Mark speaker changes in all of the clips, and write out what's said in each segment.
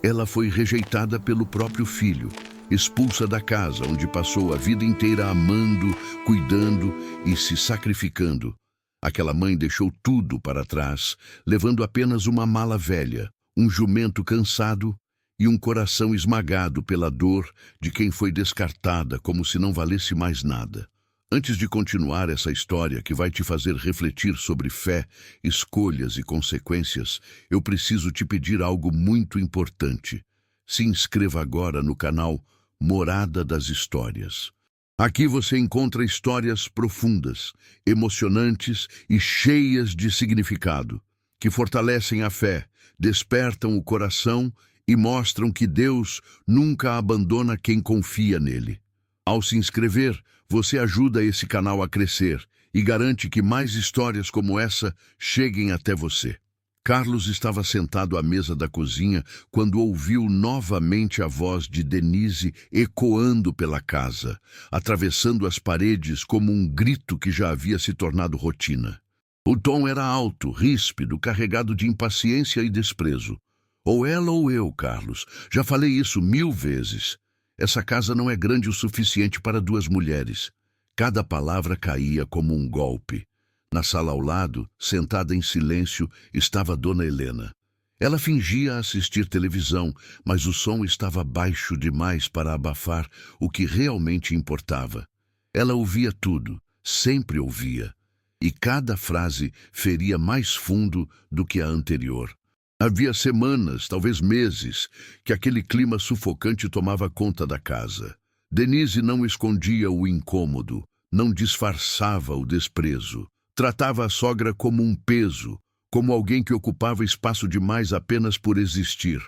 Speaker 1: Ela foi rejeitada pelo próprio filho, expulsa da casa onde passou a vida inteira amando, cuidando e se sacrificando. Aquela mãe deixou tudo para trás, levando apenas uma mala velha, um jumento cansado e um coração esmagado pela dor de quem foi descartada como se não valesse mais nada. Antes de continuar essa história que vai te fazer refletir sobre fé, escolhas e consequências, eu preciso te pedir algo muito importante. Se inscreva agora no canal Morada das Histórias. Aqui você encontra histórias profundas, emocionantes e cheias de significado, que fortalecem a fé, despertam o coração e mostram que Deus nunca abandona quem confia nele. Ao se inscrever, você ajuda esse canal a crescer e garante que mais histórias como essa cheguem até você. Carlos estava sentado à mesa da cozinha quando ouviu novamente a voz de Denise ecoando pela casa, atravessando as paredes como um grito que já havia se tornado rotina. O tom era alto, ríspido, carregado de impaciência e desprezo. Ou ela ou eu, Carlos. Já falei isso 1000 vezes. Essa casa não é grande o suficiente para 2 mulheres. Cada palavra caía como um golpe. Na sala ao lado, sentada em silêncio, estava Dona Helena. Ela fingia assistir televisão, mas o som estava baixo demais para abafar o que realmente importava. Ela ouvia tudo, sempre ouvia, e cada frase feria mais fundo do que a anterior. Havia semanas, talvez meses, que aquele clima sufocante tomava conta da casa. Denise não escondia o incômodo, não disfarçava o desprezo. Tratava a sogra como um peso, como alguém que ocupava espaço demais apenas por existir.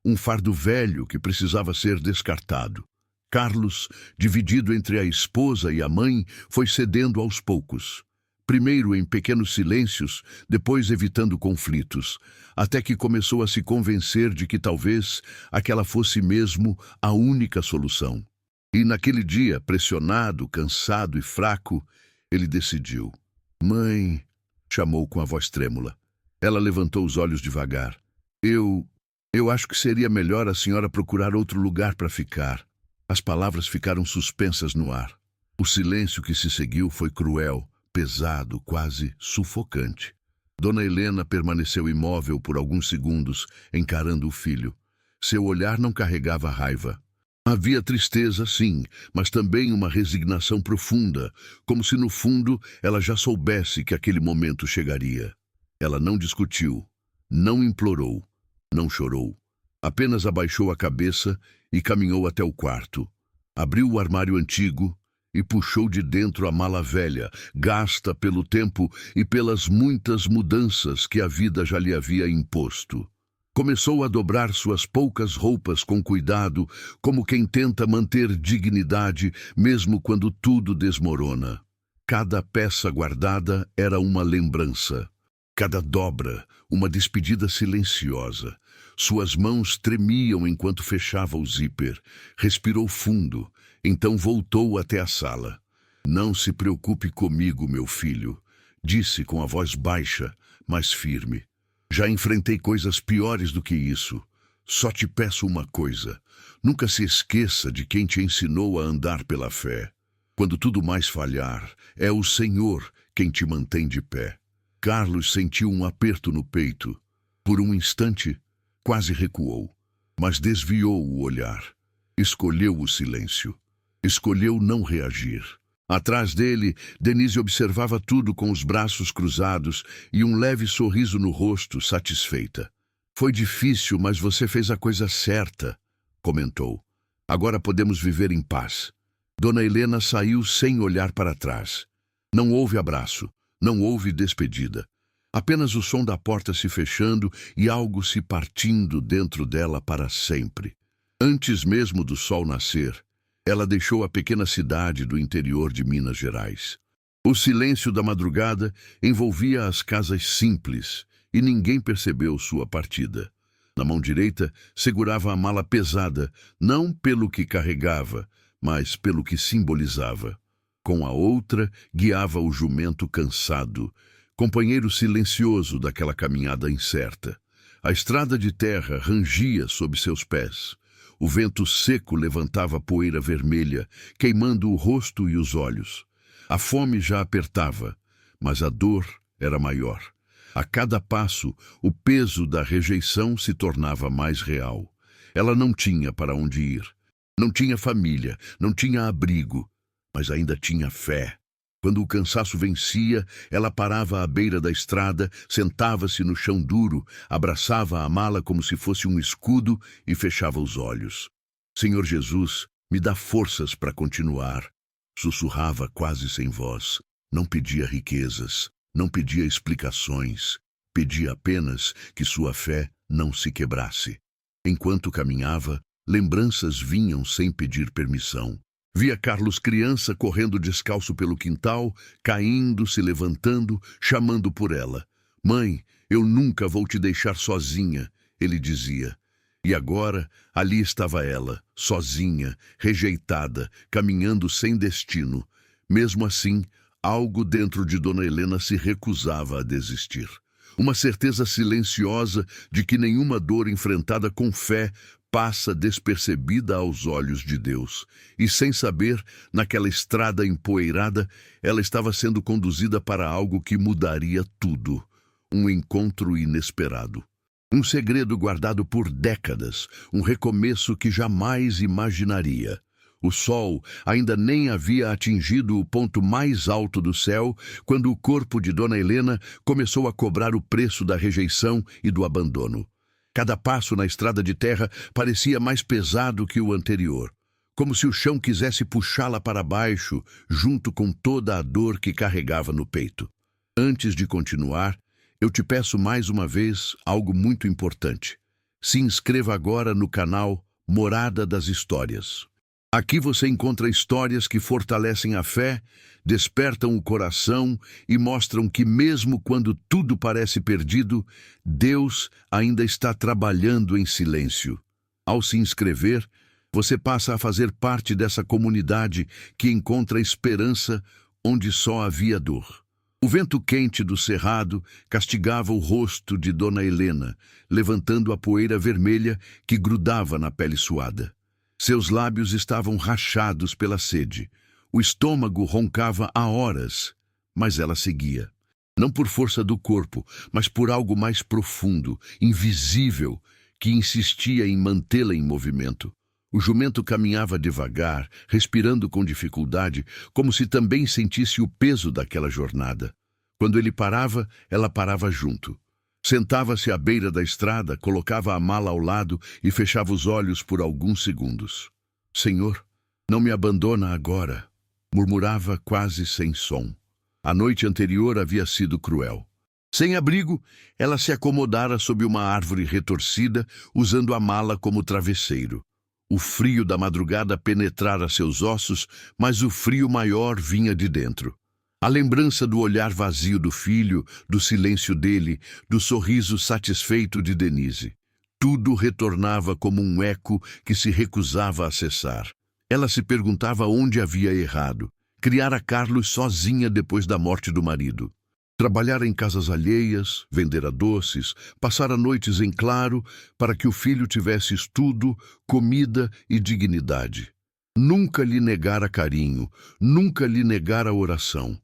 Speaker 1: Um fardo velho que precisava ser descartado. Carlos, dividido entre a esposa e a mãe, foi cedendo aos poucos. Primeiro em pequenos silêncios, depois evitando conflitos, até que começou a se convencer de que talvez aquela fosse mesmo a única solução. E naquele dia, pressionado, cansado e fraco, ele decidiu. Mãe, chamou com a voz trêmula. Ela levantou os olhos devagar. Eu acho que seria melhor a senhora procurar outro lugar para ficar. As palavras ficaram suspensas no ar. O silêncio que se seguiu foi cruel, pesado, quase sufocante. Dona Helena permaneceu imóvel por alguns segundos, encarando o filho. Seu olhar não carregava raiva. Havia tristeza, sim, mas também uma resignação profunda, como se no fundo ela já soubesse que aquele momento chegaria. Ela não discutiu, não implorou, não chorou. Apenas abaixou a cabeça e caminhou até o quarto. Abriu o armário antigo e puxou de dentro a mala velha, gasta pelo tempo e pelas muitas mudanças que a vida já lhe havia imposto. Começou a dobrar suas poucas roupas com cuidado, como quem tenta manter dignidade mesmo quando tudo desmorona. Cada peça guardada era uma lembrança. Cada dobra, uma despedida silenciosa. Suas mãos tremiam enquanto fechava o zíper. Respirou fundo, então voltou até a sala. Não se preocupe comigo, meu filho, disse com a voz baixa, mas firme. Já enfrentei coisas piores do que isso. Só te peço uma coisa. Nunca se esqueça de quem te ensinou a andar pela fé. Quando tudo mais falhar, é o Senhor quem te mantém de pé. Carlos sentiu um aperto no peito. Por um instante, quase recuou, mas desviou o olhar. Escolheu o silêncio. Escolheu não reagir. Atrás dele, Denise observava tudo com os braços cruzados e um leve sorriso no rosto, satisfeita. Foi difícil, mas você fez a coisa certa, comentou. Agora podemos viver em paz. Dona Helena saiu sem olhar para trás. Não houve abraço, não houve despedida. Apenas o som da porta se fechando e algo se partindo dentro dela para sempre. Antes mesmo do sol nascer, ela deixou a pequena cidade do interior de Minas Gerais. O silêncio da madrugada envolvia as casas simples e ninguém percebeu sua partida. Na mão direita, segurava a mala pesada, não pelo que carregava, mas pelo que simbolizava. Com a outra, guiava o jumento cansado, companheiro silencioso daquela caminhada incerta. A estrada de terra rangia sob seus pés. O vento seco levantava poeira vermelha, queimando o rosto e os olhos. A fome já apertava, mas a dor era maior. A cada passo, o peso da rejeição se tornava mais real. Ela não tinha para onde ir. Não tinha família, não tinha abrigo, mas ainda tinha fé. Quando o cansaço vencia, ela parava à beira da estrada, sentava-se no chão duro, abraçava a mala como se fosse um escudo e fechava os olhos. Senhor Jesus, me dá forças para continuar. Sussurrava quase sem voz. Não pedia riquezas, não pedia explicações. Pedia apenas que sua fé não se quebrasse. Enquanto caminhava, lembranças vinham sem pedir permissão. Via Carlos criança correndo descalço pelo quintal, caindo, se levantando, chamando por ela. Mãe, eu nunca vou te deixar sozinha, ele dizia. E agora, ali estava ela, sozinha, rejeitada, caminhando sem destino. Mesmo assim, algo dentro de Dona Helena se recusava a desistir. Uma certeza silenciosa de que nenhuma dor enfrentada com fé passa despercebida aos olhos de Deus. E sem saber, naquela estrada empoeirada, ela estava sendo conduzida para algo que mudaria tudo. Um encontro inesperado. Um segredo guardado por décadas, um recomeço que jamais imaginaria. O sol ainda nem havia atingido o ponto mais alto do céu quando o corpo de Dona Helena começou a cobrar o preço da rejeição e do abandono. Cada passo na estrada de terra parecia mais pesado que o anterior, como se o chão quisesse puxá-la para baixo, junto com toda a dor que carregava no peito. Antes de continuar, eu te peço mais uma vez algo muito importante. Se inscreva agora no canal Morada das Histórias. Aqui você encontra histórias que fortalecem a fé, despertam o coração e mostram que mesmo quando tudo parece perdido, Deus ainda está trabalhando em silêncio. Ao se inscrever, você passa a fazer parte dessa comunidade que encontra esperança onde só havia dor. O vento quente do cerrado castigava o rosto de Dona Helena, levantando a poeira vermelha que grudava na pele suada. Seus lábios estavam rachados pela sede. O estômago roncava há horas, mas ela seguia. Não por força do corpo, mas por algo mais profundo, invisível, que insistia em mantê-la em movimento. O jumento caminhava devagar, respirando com dificuldade, como se também sentisse o peso daquela jornada. Quando ele parava, ela parava junto. Sentava-se à beira da estrada, colocava a mala ao lado e fechava os olhos por alguns segundos. Senhor, não me abandona agora, murmurava quase sem som. A noite anterior havia sido cruel. Sem abrigo, ela se acomodara sob uma árvore retorcida, usando a mala como travesseiro. O frio da madrugada penetrara seus ossos, mas o frio maior vinha de dentro. A lembrança do olhar vazio do filho, do silêncio dele, do sorriso satisfeito de Denise. Tudo retornava como um eco que se recusava a cessar. Ela se perguntava onde havia errado. Criara Carlos sozinha depois da morte do marido. Trabalhar em casas alheias, vender doces, passar noites em claro para que o filho tivesse estudo, comida e dignidade. Nunca lhe negara carinho, nunca lhe negara oração.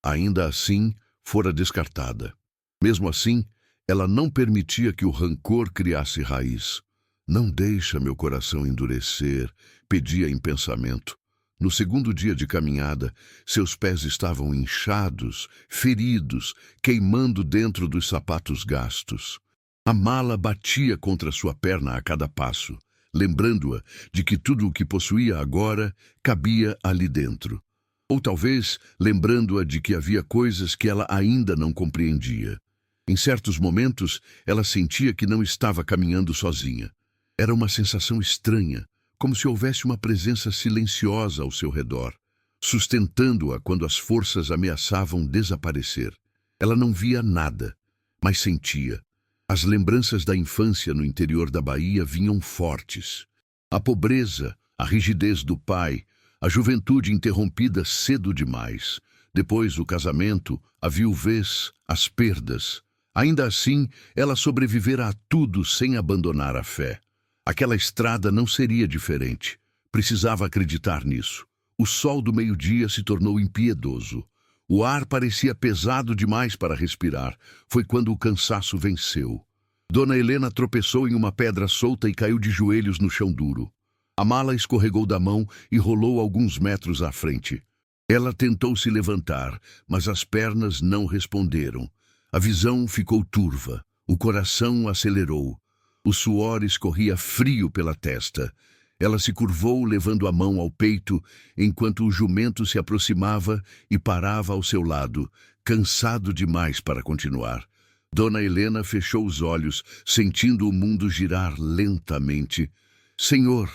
Speaker 1: Ainda assim, fora descartada. Mesmo assim, ela não permitia que o rancor criasse raiz. Não deixa meu coração endurecer, pedia em pensamento. No segundo dia de caminhada, seus pés estavam inchados, feridos, queimando dentro dos sapatos gastos. A mala batia contra sua perna a cada passo, lembrando-a de que tudo o que possuía agora cabia ali dentro. Ou talvez lembrando-a de que havia coisas que ela ainda não compreendia. Em certos momentos, ela sentia que não estava caminhando sozinha. Era uma sensação estranha, como se houvesse uma presença silenciosa ao seu redor, sustentando-a quando as forças ameaçavam desaparecer. Ela não via nada, mas sentia. As lembranças da infância no interior da Bahia vinham fortes. A pobreza, a rigidez do pai, a juventude interrompida cedo demais, depois o casamento, a viuvez, as perdas. Ainda assim, ela sobrevivera a tudo sem abandonar a fé. Aquela estrada não seria diferente. Precisava acreditar nisso. O sol do meio-dia se tornou impiedoso. O ar parecia pesado demais para respirar. Foi quando o cansaço venceu. Dona Helena tropeçou em uma pedra solta e caiu de joelhos no chão duro. A mala escorregou da mão e rolou alguns metros à frente. Ela tentou se levantar, mas as pernas não responderam. A visão ficou turva. O coração acelerou. O suor escorria frio pela testa. Ela se curvou, levando a mão ao peito, enquanto o jumento se aproximava e parava ao seu lado, cansado demais para continuar. Dona Helena fechou os olhos, sentindo o mundo girar lentamente. Senhor,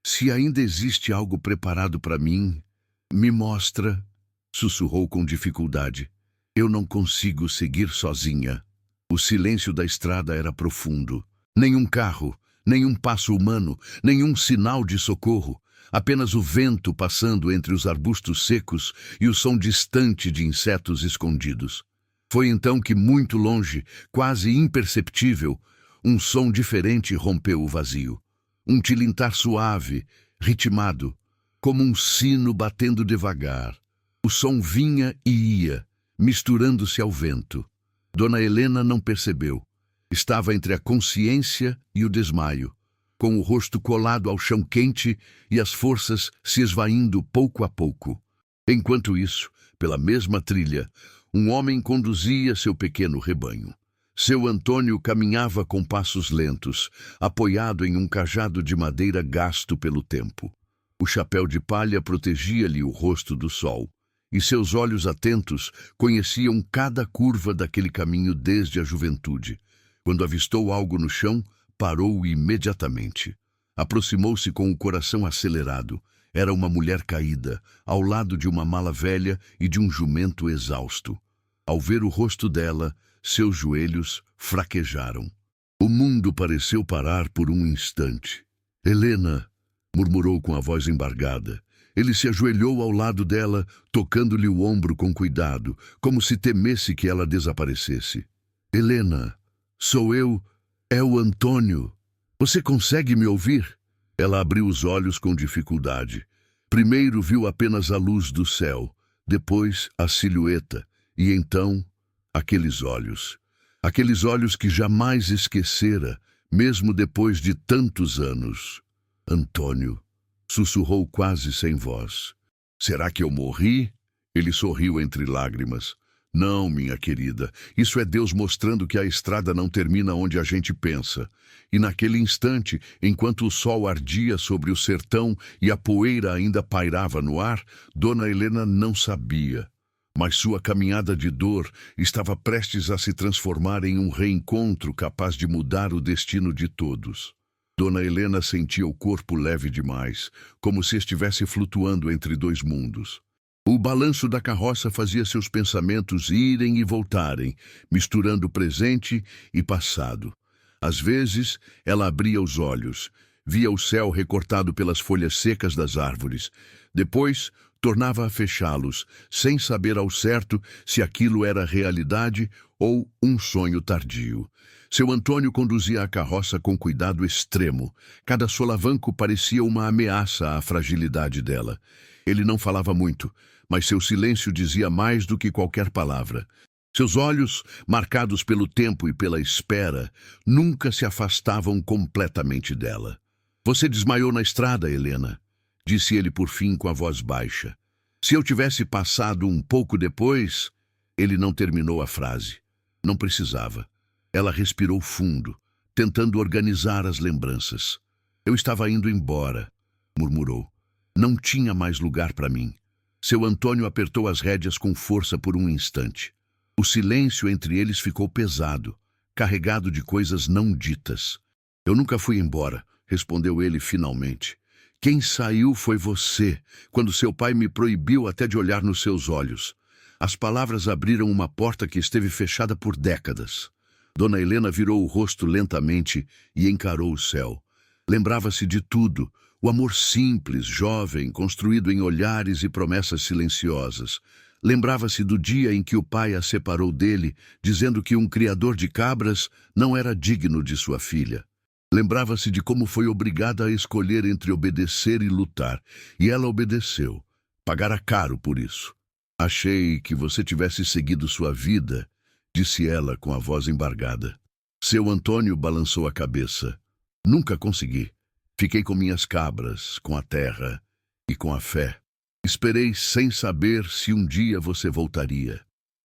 Speaker 1: se ainda existe algo preparado para mim, me mostra, sussurrou com dificuldade. Eu não consigo seguir sozinha. O silêncio da estrada era profundo. Nenhum carro, nenhum passo humano, nenhum sinal de socorro. Apenas o vento passando entre os arbustos secos e o som distante de insetos escondidos. Foi então que, muito longe, quase imperceptível, um som diferente rompeu o vazio. Um tilintar suave, ritmado, como um sino batendo devagar. O som vinha e ia, misturando-se ao vento. Dona Helena não percebeu. Estava entre a consciência e o desmaio, com o rosto colado ao chão quente e as forças se esvaindo pouco a pouco. Enquanto isso, pela mesma trilha, um homem conduzia seu pequeno rebanho. Seu Antônio caminhava com passos lentos, apoiado em um cajado de madeira gasto pelo tempo. O chapéu de palha protegia-lhe o rosto do sol, e seus olhos atentos conheciam cada curva daquele caminho desde a juventude. Quando avistou algo no chão, parou imediatamente. Aproximou-se com o coração acelerado. Era uma mulher caída, ao lado de uma mala velha e de um jumento exausto. Ao ver o rosto dela, seus joelhos fraquejaram. O mundo pareceu parar por um instante. Helena, murmurou com a voz embargada. Ele se ajoelhou ao lado dela, tocando-lhe o ombro com cuidado, como se temesse que ela desaparecesse. Helena, sou eu, é o Antônio. Você consegue me ouvir? Ela abriu os olhos com dificuldade. Primeiro viu apenas a luz do céu, depois a silhueta, e então aqueles olhos. Aqueles olhos que jamais esquecera, mesmo depois de tantos anos. Antônio, sussurrou quase sem voz. Será que eu morri? Ele sorriu entre lágrimas. Não, minha querida, isso é Deus mostrando que a estrada não termina onde a gente pensa. E naquele instante, enquanto o sol ardia sobre o sertão e a poeira ainda pairava no ar, Dona Helena não sabia. Mas sua caminhada de dor estava prestes a se transformar em um reencontro capaz de mudar o destino de todos. Dona Helena sentia o corpo leve demais, como se estivesse flutuando entre dois mundos. O balanço da carroça fazia seus pensamentos irem e voltarem, misturando presente e passado. Às vezes, ela abria os olhos, via o céu recortado pelas folhas secas das árvores. Depois, tornava a fechá-los, sem saber ao certo se aquilo era realidade ou um sonho tardio. Seu Antônio conduzia a carroça com cuidado extremo. Cada solavanco parecia uma ameaça à fragilidade dela. Ele não falava muito, mas seu silêncio dizia mais do que qualquer palavra. Seus olhos, marcados pelo tempo e pela espera, nunca se afastavam completamente dela. Você desmaiou na estrada, Helena, disse ele por fim com a voz baixa. Se eu tivesse passado um pouco depois... Ele não terminou a frase. Não precisava. Ela respirou fundo, tentando organizar as lembranças. Eu estava indo embora, murmurou. Não tinha mais lugar para mim. Seu Antônio apertou as rédeas com força por um instante. O silêncio entre eles ficou pesado, carregado de coisas não ditas. Eu nunca fui embora, respondeu ele finalmente. Quem saiu foi você, quando seu pai me proibiu até de olhar nos seus olhos. As palavras abriram uma porta que esteve fechada por décadas. Dona Helena virou o rosto lentamente e encarou o céu. Lembrava-se de tudo, o amor simples, jovem, construído em olhares e promessas silenciosas. Lembrava-se do dia em que o pai a separou dele, dizendo que um criador de cabras não era digno de sua filha. Lembrava-se de como foi obrigada a escolher entre obedecer e lutar, e ela obedeceu. Pagara caro por isso. Achei que você tivesse seguido sua vida, disse ela com a voz embargada. Seu Antônio balançou a cabeça. Nunca consegui. Fiquei com minhas cabras, com a terra e com a fé. Esperei sem saber se um dia você voltaria.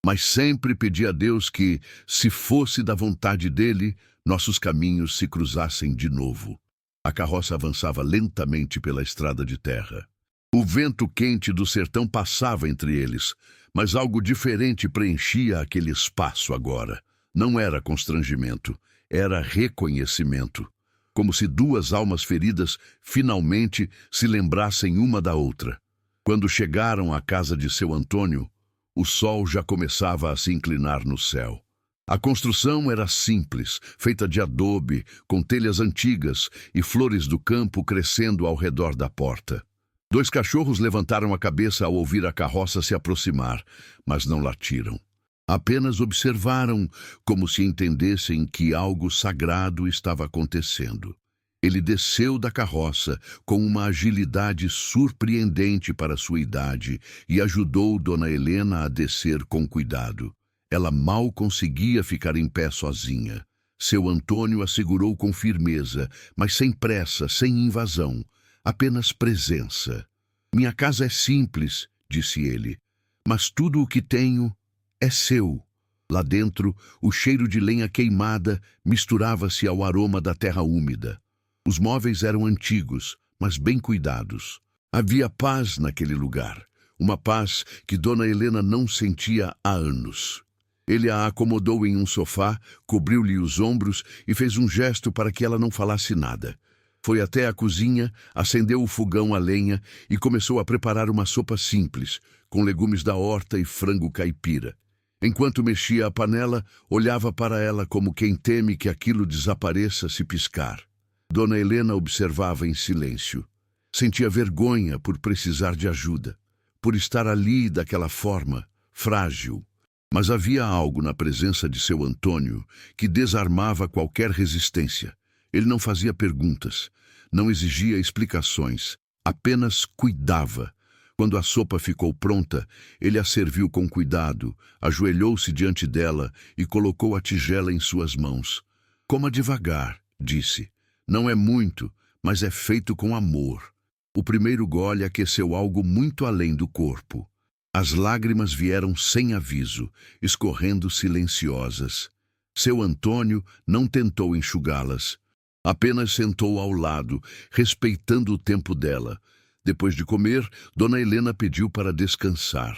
Speaker 1: Mas sempre pedi a Deus que, se fosse da vontade dele, nossos caminhos se cruzassem de novo. A carroça avançava lentamente pela estrada de terra. O vento quente do sertão passava entre eles, mas algo diferente preenchia aquele espaço agora. Não era constrangimento, era reconhecimento. Como se duas almas feridas finalmente se lembrassem uma da outra. Quando chegaram à casa de seu Antônio, o sol já começava a se inclinar no céu. A construção era simples, feita de adobe, com telhas antigas e flores do campo crescendo ao redor da porta. 2 cachorros levantaram a cabeça ao ouvir a carroça se aproximar, mas não latiram. Apenas observaram, como se entendessem que algo sagrado estava acontecendo. Ele desceu da carroça com uma agilidade surpreendente para sua idade e ajudou Dona Helena a descer com cuidado. Ela mal conseguia ficar em pé sozinha. Seu Antônio a segurou com firmeza, mas sem pressa, sem invasão, apenas presença. Minha casa é simples, disse ele, mas tudo o que tenho é seu. Lá dentro, o cheiro de lenha queimada misturava-se ao aroma da terra úmida. Os móveis eram antigos, mas bem cuidados. Havia paz naquele lugar, uma paz que Dona Helena não sentia há anos. Ele a acomodou em um sofá, cobriu-lhe os ombros e fez um gesto para que ela não falasse nada. Foi até a cozinha, acendeu o fogão a lenha e começou a preparar uma sopa simples, com legumes da horta e frango caipira. Enquanto mexia a panela, olhava para ela como quem teme que aquilo desapareça se piscar. Dona Helena observava em silêncio. Sentia vergonha por precisar de ajuda, por estar ali daquela forma, frágil. Mas havia algo na presença de seu Antônio que desarmava qualquer resistência. Ele não fazia perguntas, não exigia explicações, apenas cuidava. Quando a sopa ficou pronta, ele a serviu com cuidado, ajoelhou-se diante dela e colocou a tigela em suas mãos. Coma devagar, disse. Não é muito, mas é feito com amor. O primeiro gole aqueceu algo muito além do corpo. As lágrimas vieram sem aviso, escorrendo silenciosas. Seu Antônio não tentou enxugá-las. Apenas sentou ao lado, respeitando o tempo dela. Depois de comer, Dona Helena pediu para descansar.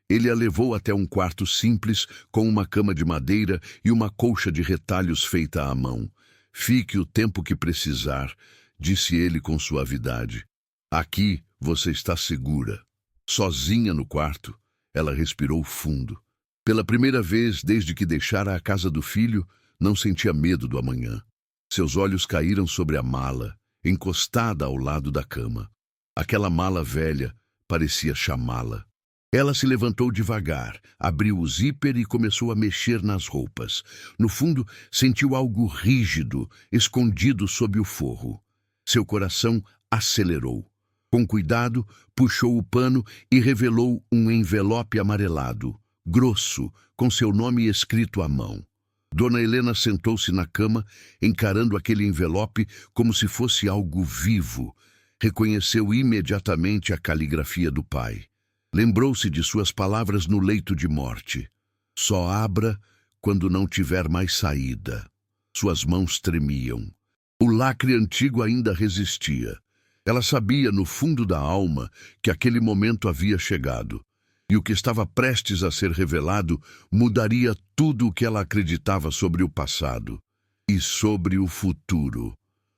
Speaker 1: Ele a levou até um quarto simples, com uma cama de madeira e uma colcha de retalhos feita à mão. Fique o tempo que precisar, disse ele com suavidade. Aqui você está segura. Sozinha no quarto, ela respirou fundo. Pela primeira vez desde que deixara a casa do filho, não sentia medo do amanhã. Seus olhos caíram sobre a mala, encostada ao lado da cama. Aquela mala velha parecia chamá-la. Ela se levantou devagar, abriu o zíper e começou a mexer nas roupas. No fundo, sentiu algo rígido, escondido sob o forro. Seu coração acelerou. Com cuidado, puxou o pano e revelou um envelope amarelado, grosso, com seu nome escrito à mão. Dona Helena sentou-se na cama, encarando aquele envelope como se fosse algo vivo. Reconheceu imediatamente a caligrafia do pai. Lembrou-se de suas palavras no leito de morte. Só abra quando não tiver mais saída. Suas mãos tremiam. O lacre antigo ainda resistia. Ela sabia no fundo da alma que aquele momento havia chegado. E o que estava prestes a ser revelado mudaria tudo o que ela acreditava sobre o passado e sobre o futuro.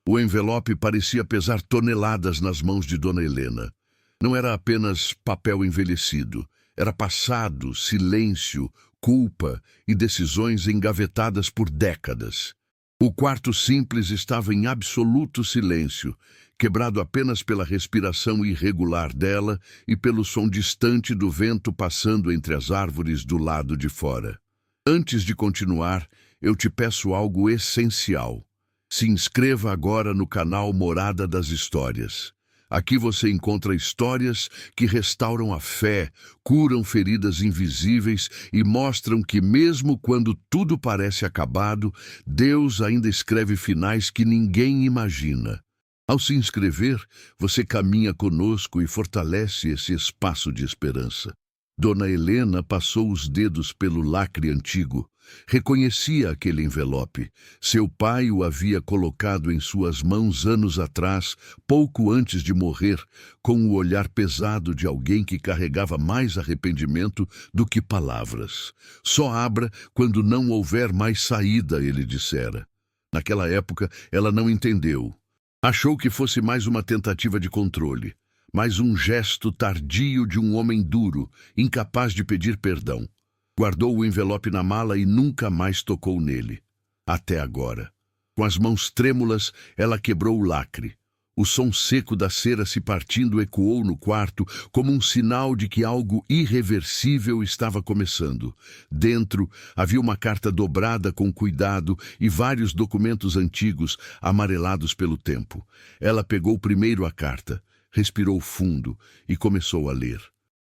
Speaker 1: O envelope parecia pesar toneladas nas mãos de Dona Helena. Não era apenas papel envelhecido, era passado, silêncio, culpa e decisões engavetadas por décadas. O quarto simples estava em absoluto silêncio, quebrado apenas pela respiração irregular dela e pelo som distante do vento passando entre as árvores do lado de fora. Antes de continuar, eu te peço algo essencial. Se inscreva agora no canal Morada das Histórias. Aqui você encontra histórias que restauram a fé, curam feridas invisíveis e mostram que mesmo quando tudo parece acabado, Deus ainda escreve finais que ninguém imagina. Ao se inscrever, você caminha conosco e fortalece esse espaço de esperança. Dona Helena passou os dedos pelo lacre antigo. Reconhecia aquele envelope. Seu pai o havia colocado em suas mãos anos atrás, pouco antes de morrer, com o olhar pesado de alguém que carregava mais arrependimento do que palavras. Só abra quando não houver mais saída, ele dissera. Naquela época, ela não entendeu. Achou que fosse mais uma tentativa de controle, mais um gesto tardio de um homem duro, incapaz de pedir perdão. Guardou o envelope na mala e nunca mais tocou nele. Até agora. Com as mãos trêmulas, ela quebrou o lacre. O som seco da cera se partindo ecoou no quarto como um sinal de que algo irreversível estava começando. Dentro havia uma carta dobrada com cuidado e vários documentos antigos, amarelados pelo tempo. Ela pegou primeiro a carta, respirou fundo e começou a ler.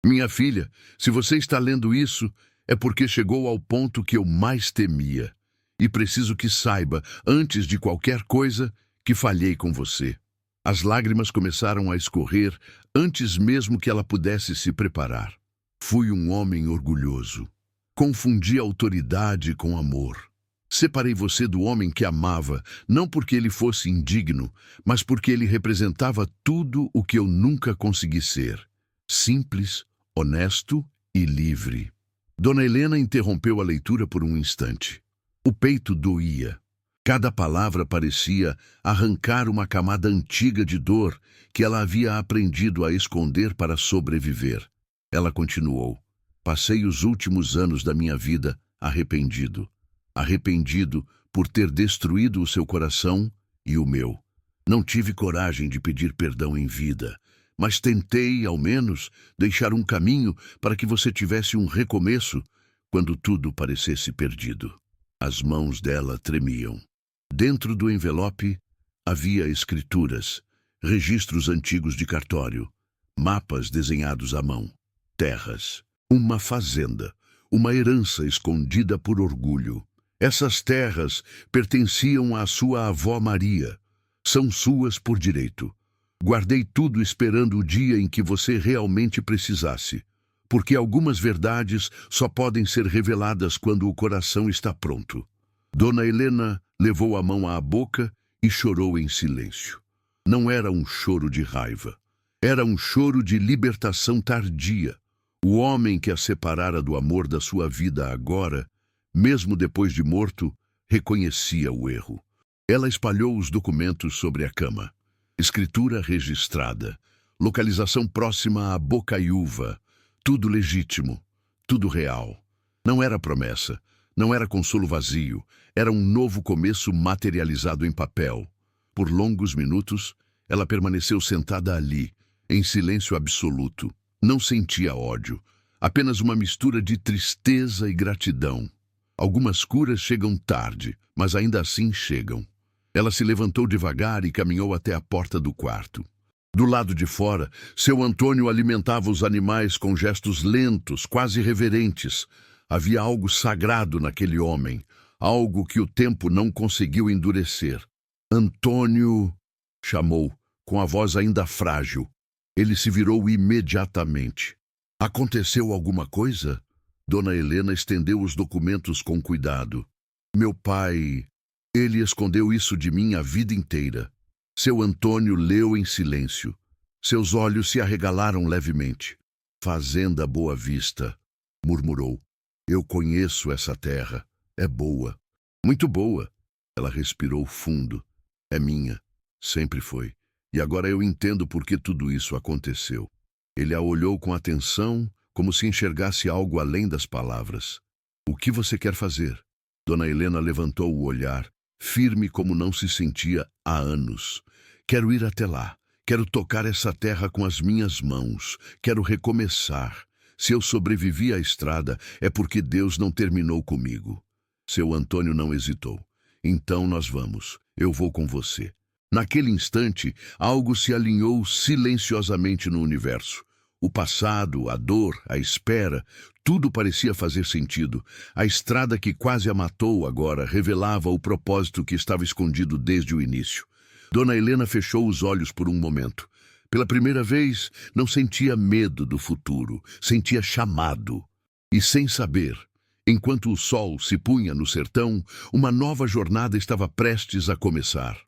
Speaker 1: Minha filha, se você está lendo isso, é porque chegou ao ponto que eu mais temia. E preciso que saiba, antes de qualquer coisa, que falhei com você. As lágrimas começaram a escorrer antes mesmo que ela pudesse se preparar. Fui um homem orgulhoso. Confundi autoridade com amor. Separei você do homem que amava, não porque ele fosse indigno, mas porque ele representava tudo o que eu nunca consegui ser. Simples, honesto e livre. Dona Helena interrompeu a leitura por um instante. O peito doía. Cada palavra parecia arrancar uma camada antiga de dor que ela havia aprendido a esconder para sobreviver. Ela continuou. Passei os últimos anos da minha vida arrependido. Arrependido por ter destruído o seu coração e o meu. Não tive coragem de pedir perdão em vida. Mas tentei, ao menos, deixar um caminho para que você tivesse um recomeço quando tudo parecesse perdido. As mãos dela tremiam. Dentro do envelope havia escrituras, registros antigos de cartório, mapas desenhados à mão, terras, uma fazenda, uma herança escondida por orgulho. Essas terras pertenciam à sua avó Maria. São suas por direito. Guardei tudo esperando o dia em que você realmente precisasse, porque algumas verdades só podem ser reveladas quando o coração está pronto. Dona Helena levou a mão à boca e chorou em silêncio. Não era um choro de raiva. Era um choro de libertação tardia. O homem que a separara do amor da sua vida agora, mesmo depois de morto, reconhecia o erro. Ela espalhou os documentos sobre a cama. Escritura registrada, localização próxima à Bocaiúva, tudo legítimo, tudo real. Não era promessa, não era consolo vazio, era um novo começo materializado em papel. Por longos minutos, ela permaneceu sentada ali, em silêncio absoluto. Não sentia ódio, apenas uma mistura de tristeza e gratidão. Algumas curas chegam tarde, mas ainda assim chegam. Ela se levantou devagar e caminhou até a porta do quarto. Do lado de fora, seu Antônio alimentava os animais com gestos lentos, quase reverentes. Havia algo sagrado naquele homem, algo que o tempo não conseguiu endurecer. Antônio, chamou, com a voz ainda frágil. Ele se virou imediatamente. Aconteceu alguma coisa? Dona Helena estendeu os documentos com cuidado. Meu pai... Ele escondeu isso de mim a vida inteira. Seu Antônio leu em silêncio. Seus olhos se arregalaram levemente. Fazenda Boa Vista, murmurou. Eu conheço essa terra. É boa. Muito boa. Ela respirou fundo. É minha. Sempre foi. E agora eu entendo por que tudo isso aconteceu. Ele a olhou com atenção, como se enxergasse algo além das palavras. O que você quer fazer? Dona Helena levantou o olhar. firme como não se sentia há anos. Quero ir até lá. Quero tocar essa terra com as minhas mãos. Quero recomeçar. Se eu sobrevivi à estrada, é porque Deus não terminou comigo. Seu Antônio não hesitou. Então nós vamos. Eu vou com você. Naquele instante, algo se alinhou silenciosamente no universo. O passado, a dor, a espera, tudo parecia fazer sentido. A estrada que quase a matou agora revelava o propósito que estava escondido desde o início. Dona Helena fechou os olhos por um momento. Pela primeira vez, não sentia medo do futuro, sentia chamado. E sem saber, enquanto o sol se punha no sertão, uma nova jornada estava prestes a começar.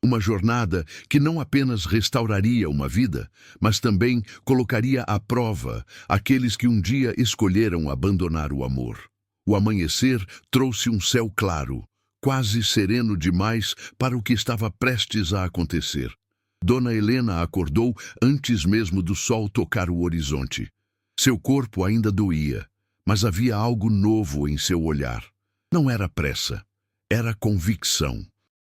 Speaker 1: Uma jornada que não apenas restauraria uma vida, mas também colocaria à prova aqueles que um dia escolheram abandonar o amor. O amanhecer trouxe um céu claro, quase sereno demais para o que estava prestes a acontecer. Dona Helena acordou antes mesmo do sol tocar o horizonte. Seu corpo ainda doía, mas havia algo novo em seu olhar. Não era pressa, era convicção.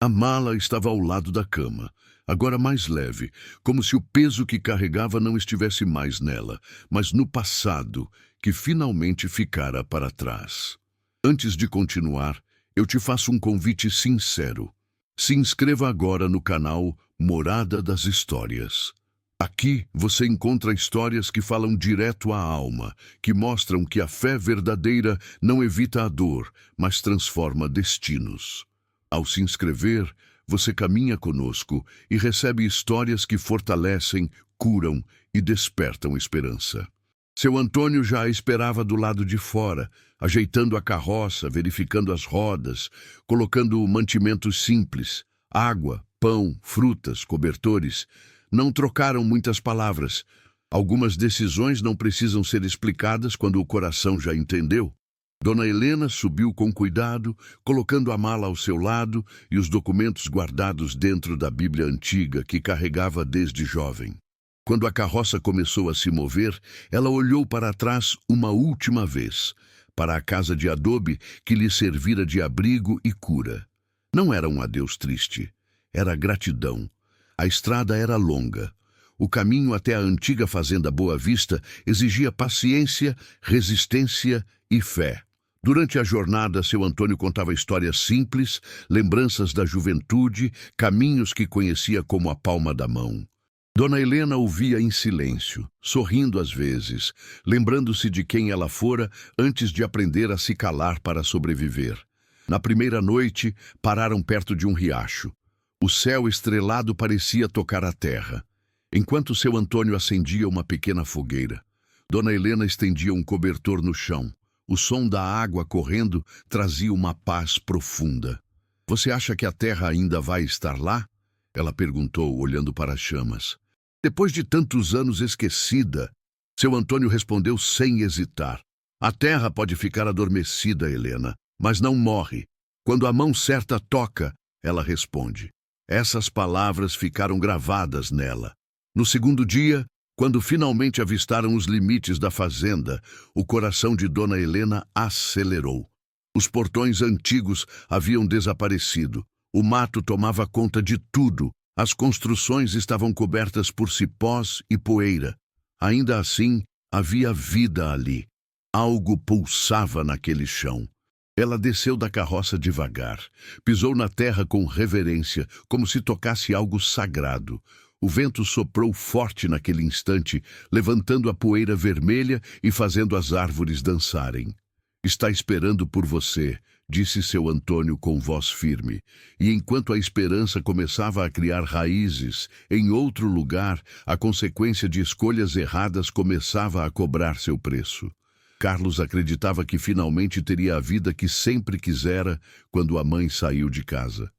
Speaker 1: A mala estava ao lado da cama, agora mais leve, como se o peso que carregava não estivesse mais nela, mas no passado, que finalmente ficara para trás. Antes de continuar, eu te faço um convite sincero. Se inscreva agora no canal Morada das Histórias. Aqui você encontra histórias que falam direto à alma, que mostram que a fé verdadeira não evita a dor, mas transforma destinos. Ao se inscrever, você caminha conosco e recebe histórias que fortalecem, curam e despertam esperança. Seu Antônio já a esperava do lado de fora, ajeitando a carroça, verificando as rodas, colocando mantimentos simples, água, pão, frutas, cobertores. Não trocaram muitas palavras. Algumas decisões não precisam ser explicadas quando o coração já entendeu. Dona Helena subiu com cuidado, colocando a mala ao seu lado e os documentos guardados dentro da Bíblia antiga que carregava desde jovem. Quando a carroça começou a se mover, ela olhou para trás uma última vez, para a casa de adobe que lhe servira de abrigo e cura. Não era um adeus triste, era gratidão. A estrada era longa. O caminho até a antiga fazenda Boa Vista exigia paciência, resistência e fé. Durante a jornada, seu Antônio contava histórias simples, lembranças da juventude, caminhos que conhecia como a palma da mão. Dona Helena ouvia em silêncio, sorrindo às vezes, lembrando-se de quem ela fora antes de aprender a se calar para sobreviver. Na primeira noite, pararam perto de um riacho. O céu estrelado parecia tocar a terra. Enquanto seu Antônio acendia uma pequena fogueira, Dona Helena estendia um cobertor no chão. O som da água correndo trazia uma paz profunda. Você acha que a terra ainda vai estar lá? Ela perguntou, olhando para as chamas. Depois de tantos anos esquecida, seu Antônio respondeu sem hesitar. A terra pode ficar adormecida, Helena, mas não morre. Quando a mão certa toca, ela responde. Essas palavras ficaram gravadas nela. No segundo dia, quando finalmente avistaram os limites da fazenda, o coração de Dona Helena acelerou. Os portões antigos haviam desaparecido. O mato tomava conta de tudo. As construções estavam cobertas por cipós e poeira. Ainda assim, havia vida ali. Algo pulsava naquele chão. Ela desceu da carroça devagar. Pisou na terra com reverência, como se tocasse algo sagrado. O vento soprou forte naquele instante, levantando a poeira vermelha e fazendo as árvores dançarem. Está esperando por você, disse seu Antônio com voz firme. E enquanto a esperança começava a criar raízes, em outro lugar, a consequência de escolhas erradas começava a cobrar seu preço. Carlos acreditava que finalmente teria a vida que sempre quisera quando a mãe saiu de casa.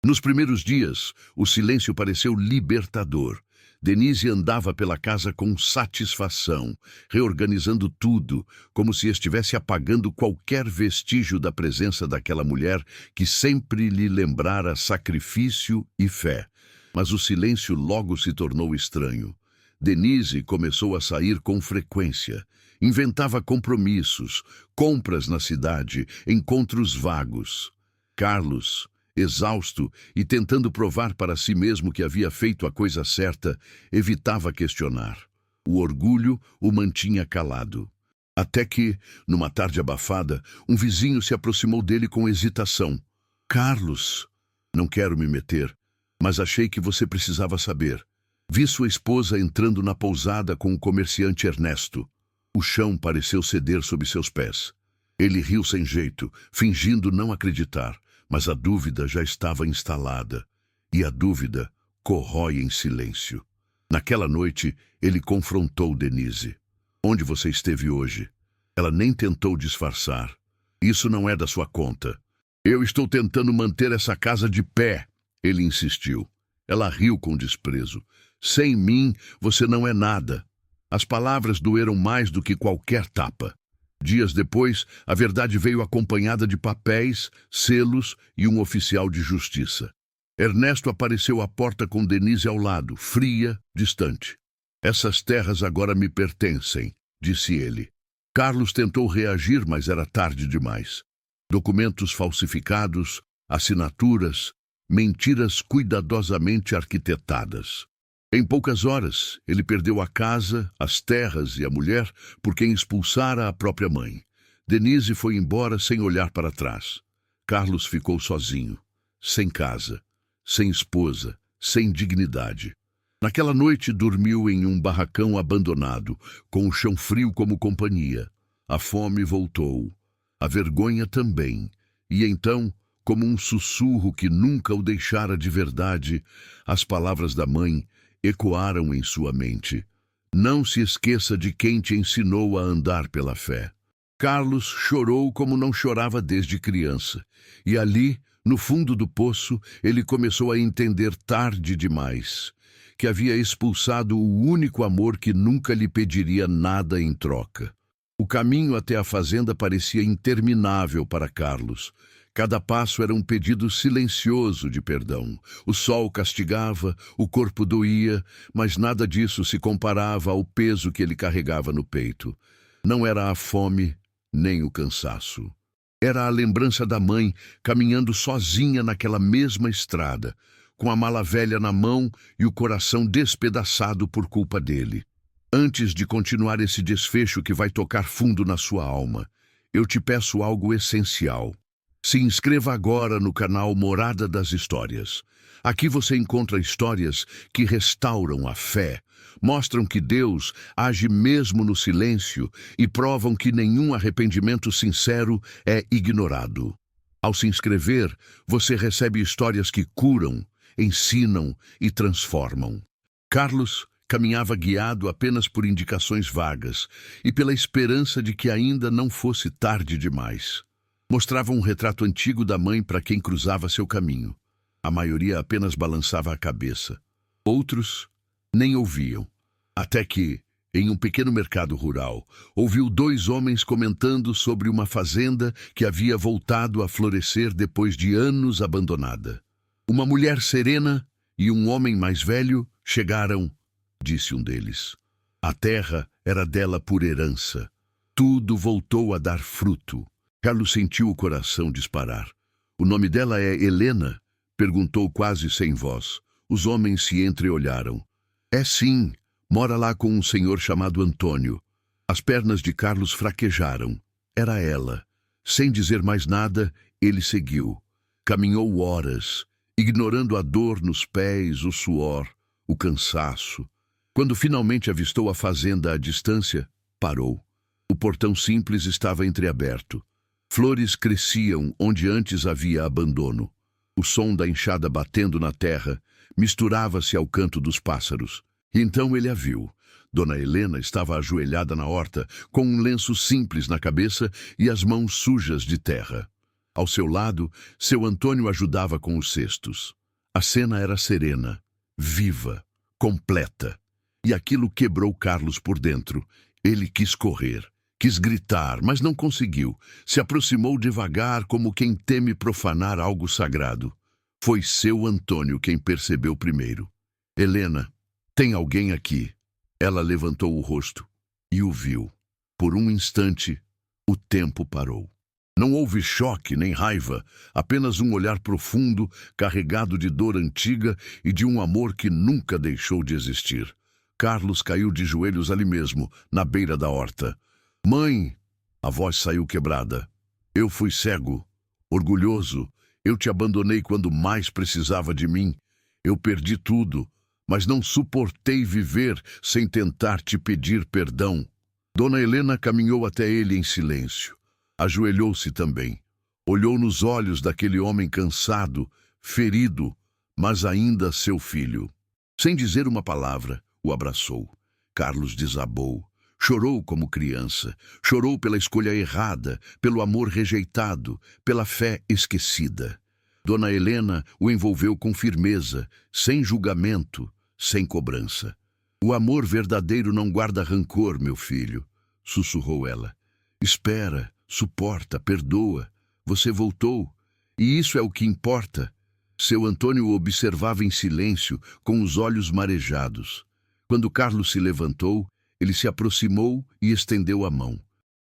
Speaker 1: Nos primeiros dias, o silêncio pareceu libertador. Denise andava pela casa com satisfação, reorganizando tudo, como se estivesse apagando qualquer vestígio da presença daquela mulher que sempre lhe lembrara sacrifício e fé. Mas o silêncio logo se tornou estranho. Denise começou a sair com frequência. Inventava compromissos, compras na cidade, encontros vagos. Carlos, Exausto e tentando provar para si mesmo que havia feito a coisa certa, evitava questionar. O orgulho o mantinha calado. Até que, numa tarde abafada, um vizinho se aproximou dele com hesitação. "Carlos, não quero me meter, mas achei que você precisava saber. Vi sua esposa entrando na pousada com o comerciante Ernesto." O chão pareceu ceder sob seus pés. Ele riu sem jeito, fingindo não acreditar, mas a dúvida já estava instalada. E a dúvida corrói em silêncio. Naquela noite, ele confrontou Denise. "Onde você esteve hoje?" Ela nem tentou disfarçar. "Isso não é da sua conta." "Eu estou tentando manter essa casa de pé", ele insistiu. Ela riu com desprezo. "Sem mim, você não é nada." As palavras doeram mais do que qualquer tapa. Dias depois, a verdade veio acompanhada de papéis, selos e um oficial de justiça. Ernesto apareceu à porta com Denise ao lado, fria, distante. "Essas terras agora me pertencem", disse ele. Carlos tentou reagir, mas era tarde demais. Documentos falsificados, assinaturas, mentiras cuidadosamente arquitetadas. Em poucas horas, ele perdeu a casa, as terras e a mulher por quem expulsara a própria mãe. Denise foi embora sem olhar para trás. Carlos ficou sozinho, sem casa, sem esposa, sem dignidade. Naquela noite dormiu em um barracão abandonado, com o chão frio como companhia. A fome voltou, a vergonha também, e então, como um sussurro que nunca o deixara de verdade, as palavras da mãe ecoaram em sua mente. "Não se esqueça de quem te ensinou a andar pela fé." Carlos chorou como não chorava desde criança, e ali, no fundo do poço, ele começou a entender tarde demais que havia expulsado o único amor que nunca lhe pediria nada em troca. O caminho até a fazenda parecia interminável para Carlos. Cada passo era um pedido silencioso de perdão. O sol castigava, o corpo doía, mas nada disso se comparava ao peso que ele carregava no peito. Não era a fome, nem o cansaço. Era a lembrança da mãe caminhando sozinha naquela mesma estrada, com a mala velha na mão e o coração despedaçado por culpa dele. Antes de continuar esse desfecho que vai tocar fundo na sua alma, eu te peço algo essencial. Se inscreva agora no canal Morada das Histórias. Aqui você encontra histórias que restauram a fé, mostram que Deus age mesmo no silêncio e provam que nenhum arrependimento sincero é ignorado. Ao se inscrever, você recebe histórias que curam, ensinam e transformam. Carlos caminhava guiado apenas por indicações vagas e pela esperança de que ainda não fosse tarde demais. Mostrava um retrato antigo da mãe para quem cruzava seu caminho. A maioria apenas balançava a cabeça. Outros nem ouviam. Até que, em um pequeno mercado rural, ouviu dois homens comentando sobre uma fazenda que havia voltado a florescer depois de anos abandonada. Uma mulher serena e um homem mais velho chegaram, disse um deles. A terra era dela por herança. Tudo voltou a dar fruto. Carlos sentiu o coração disparar. "O nome dela é Helena?" perguntou quase sem voz. Os homens se entreolharam. "É sim, mora lá com um senhor chamado Antônio." As pernas de Carlos fraquejaram. Era ela. Sem dizer mais nada, ele seguiu. Caminhou horas, ignorando a dor nos pés, o suor, o cansaço. Quando finalmente avistou a fazenda à distância, parou. O portão simples estava entreaberto. Flores cresciam onde antes havia abandono. O som da enxada batendo na terra misturava-se ao canto dos pássaros. Então ele a viu. Dona Helena estava ajoelhada na horta, com um lenço simples na cabeça e as mãos sujas de terra. Ao seu lado, seu Antônio ajudava com os cestos. A cena era serena, viva, completa. E aquilo quebrou Carlos por dentro. Ele quis correr. Quis gritar, mas não conseguiu. Se aproximou devagar, como quem teme profanar algo sagrado. Foi seu Antônio quem percebeu primeiro. "Helena, tem alguém aqui." Ela levantou o rosto e o viu. Por um instante, o tempo parou. Não houve choque nem raiva, apenas um olhar profundo, carregado de dor antiga e de um amor que nunca deixou de existir. Carlos caiu de joelhos ali mesmo, na beira da horta. Mãe! A voz saiu quebrada. Eu fui cego, orgulhoso. Eu te abandonei quando mais precisava de mim. Eu perdi tudo, mas não suportei viver sem tentar te pedir perdão. Dona Helena caminhou até ele em silêncio. Ajoelhou-se também. Olhou nos olhos daquele homem cansado, ferido, mas ainda seu filho. Sem dizer uma palavra, o abraçou. Carlos desabou. Chorou como criança. Chorou pela escolha errada, pelo amor rejeitado, pela fé esquecida. Dona Helena o envolveu com firmeza, sem julgamento, sem cobrança. O amor verdadeiro não guarda rancor, meu filho, sussurrou ela. Espera. Suporta, perdoa. Você voltou. E isso é o que importa. Seu Antônio o observava em silêncio, com os olhos marejados. Quando Carlos se levantou, ele se aproximou e estendeu a mão.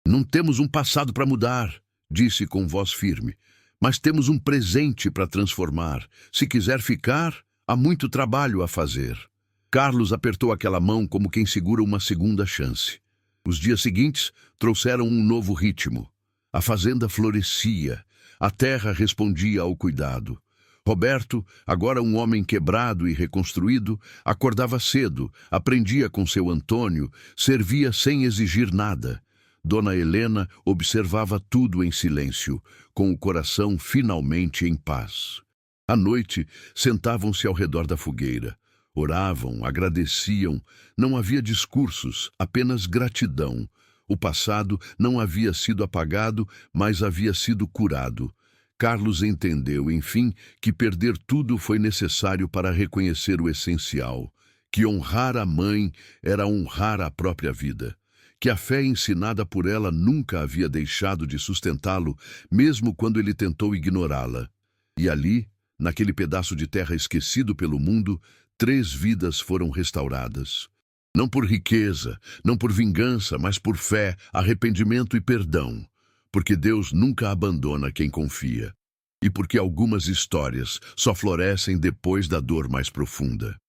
Speaker 1: Não temos um passado para mudar, disse com voz firme, mas temos um presente para transformar. Se quiser ficar, há muito trabalho a fazer. Carlos apertou aquela mão como quem segura uma segunda chance. Os dias seguintes trouxeram um novo ritmo. A fazenda florescia, a terra respondia ao cuidado. Roberto, agora um homem quebrado e reconstruído, acordava cedo, aprendia com seu Antônio, servia sem exigir nada. Dona Helena observava tudo em silêncio, com o coração finalmente em paz. À noite, sentavam-se ao redor da fogueira. Oravam, agradeciam, não havia discursos, apenas gratidão. O passado não havia sido apagado, mas havia sido curado. Carlos entendeu, enfim, que perder tudo foi necessário para reconhecer o essencial, que honrar a mãe era honrar a própria vida, que a fé ensinada por ela nunca havia deixado de sustentá-lo, mesmo quando ele tentou ignorá-la. E ali, naquele pedaço de terra esquecido pelo mundo, 3 vidas foram restauradas. Não por riqueza, não por vingança, mas por fé, arrependimento e perdão. Porque Deus nunca abandona quem confia. E porque algumas histórias só florescem depois da dor mais profunda.